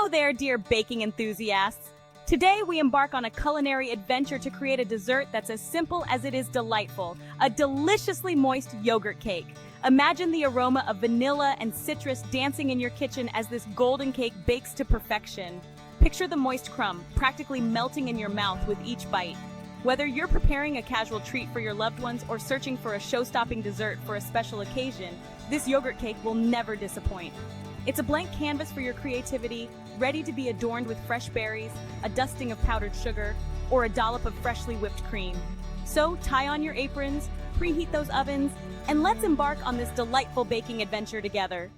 Hello there, dear baking enthusiasts! Today we embark on a culinary adventure to create a dessert that's as simple as it is delightful, a deliciously moist yogurt cake. Imagine the aroma of vanilla and citrus dancing in your kitchen as this golden cake bakes to perfection. Picture the moist crumb practically melting in your mouth with each bite. Whether you're preparing a casual treat for your loved ones or searching for a show-stopping dessert for a special occasion, this yogurt cake will never disappoint. It's a blank canvas for your creativity, ready to be adorned with fresh berries, a dusting of powdered sugar, or a dollop of freshly whipped cream. So tie on your aprons, preheat those ovens, and let's embark on this delightful baking adventure together.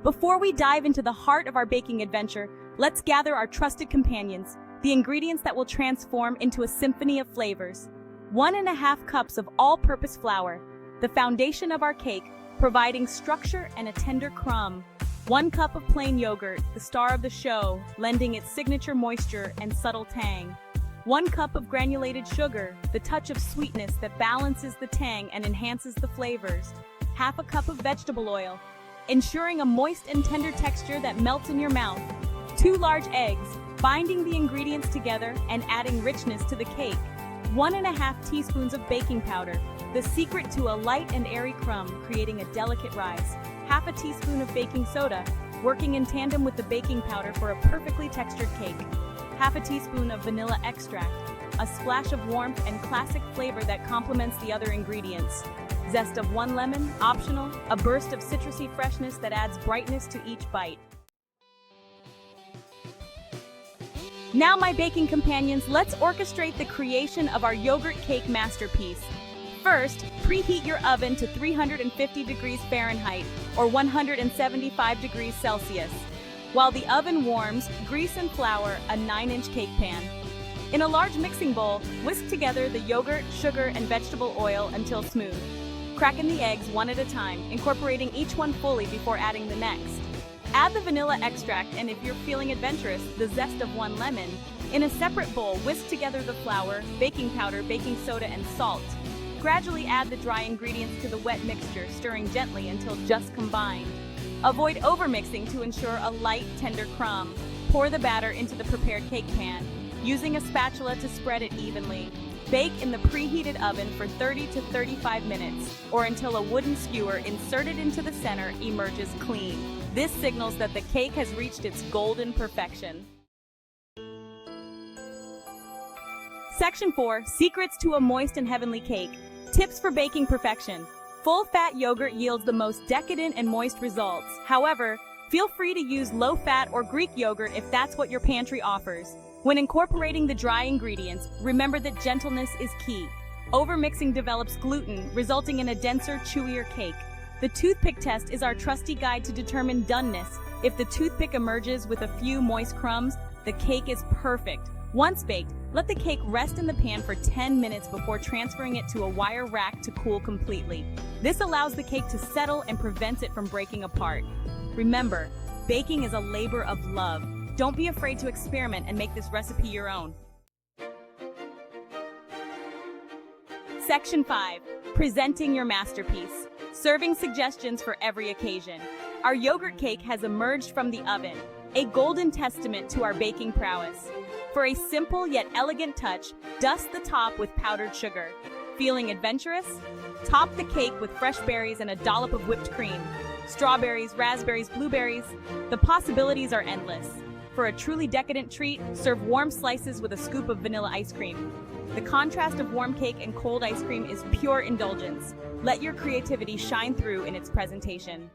Before we dive into the heart of our baking adventure, let's gather our trusted companions, the ingredients that will transform into a symphony of flavors. 1.5 cups of all-purpose flour, the foundation of our cake, providing structure and a tender crumb. 1 cup of plain yogurt, the star of the show, lending its signature moisture and subtle tang. 1 cup of granulated sugar, the touch of sweetness that balances the tang and enhances the flavors. 1/2 cup of vegetable oil, ensuring a moist and tender texture that melts in your mouth. 2 large eggs, binding the ingredients together and adding richness to the cake. 1.5 teaspoons of baking powder, the secret to a light and airy crumb, creating a delicate rise. 1/2 teaspoon of baking soda, working in tandem with the baking powder for a perfectly textured cake. 1/2 teaspoon of vanilla extract, a splash of warmth and classic flavor that complements the other ingredients. Zest of 1 lemon, optional, a burst of citrusy freshness that adds brightness to each bite. Now, my baking companions, let's orchestrate the creation of our yogurt cake masterpiece. First, preheat your oven to 350 degrees Fahrenheit or 175 degrees Celsius. While the oven warms, grease and flour a 9-inch cake pan. In a large mixing bowl, whisk together the yogurt, sugar, and vegetable oil until smooth. Crack in the eggs one at a time, incorporating each one fully before adding the next. Add the vanilla extract and, if you're feeling adventurous, the zest of 1 lemon. In a separate bowl, whisk together the flour, baking powder, baking soda, and salt. Gradually add the dry ingredients to the wet mixture, stirring gently until just combined. Avoid overmixing to ensure a light, tender crumb. Pour the batter into the prepared cake pan, using a spatula to spread it evenly. Bake in the preheated oven for 30 to 35 minutes, or until a wooden skewer inserted into the center emerges clean. This signals that the cake has reached its golden perfection. Section 4, Secrets to a Moist and Heavenly Cake. Tips for baking perfection. Full-fat yogurt yields the most decadent and moist results. However, feel free to use low-fat or Greek yogurt if that's what your pantry offers. When incorporating the dry ingredients, remember that gentleness is key. Overmixing develops gluten, resulting in a denser, chewier cake. The toothpick test is our trusty guide to determine doneness. If the toothpick emerges with a few moist crumbs, the cake is perfect. Once baked, let the cake rest in the pan for 10 minutes before transferring it to a wire rack to cool completely. This allows the cake to settle and prevents it from breaking apart. Remember, baking is a labor of love. Don't be afraid to experiment and make this recipe your own. Section 5, Presenting your masterpiece. Serving suggestions for every occasion. Our yogurt cake has emerged from the oven, a golden testament to our baking prowess. For a simple yet elegant touch, dust the top with powdered sugar. Feeling adventurous? Top the cake with fresh berries and a dollop of whipped cream. Strawberries, raspberries, blueberries. The possibilities are endless. For a truly decadent treat, serve warm slices with a scoop of vanilla ice cream. The contrast of warm cake and cold ice cream is pure indulgence. Let your creativity shine through in its presentation.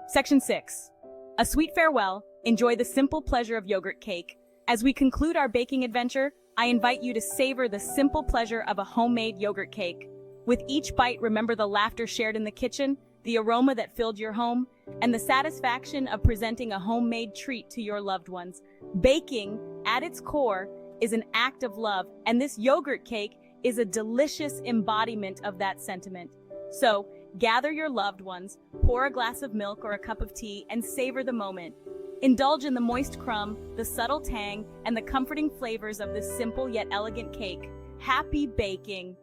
Section 6. A sweet farewell. Enjoy the simple pleasure of yogurt cake. As we conclude our baking adventure, I invite you to savor the simple pleasure of a homemade yogurt cake. With each bite, remember the laughter shared in the kitchen, the aroma that filled your home, and the satisfaction of presenting a homemade treat to your loved ones. Baking, at its core, is an act of love, and this yogurt cake is a delicious embodiment of that sentiment. So, gather your loved ones, pour a glass of milk or a cup of tea, and savor the moment. Indulge in the moist crumb, the subtle tang, and the comforting flavors of this simple yet elegant cake. Happy baking!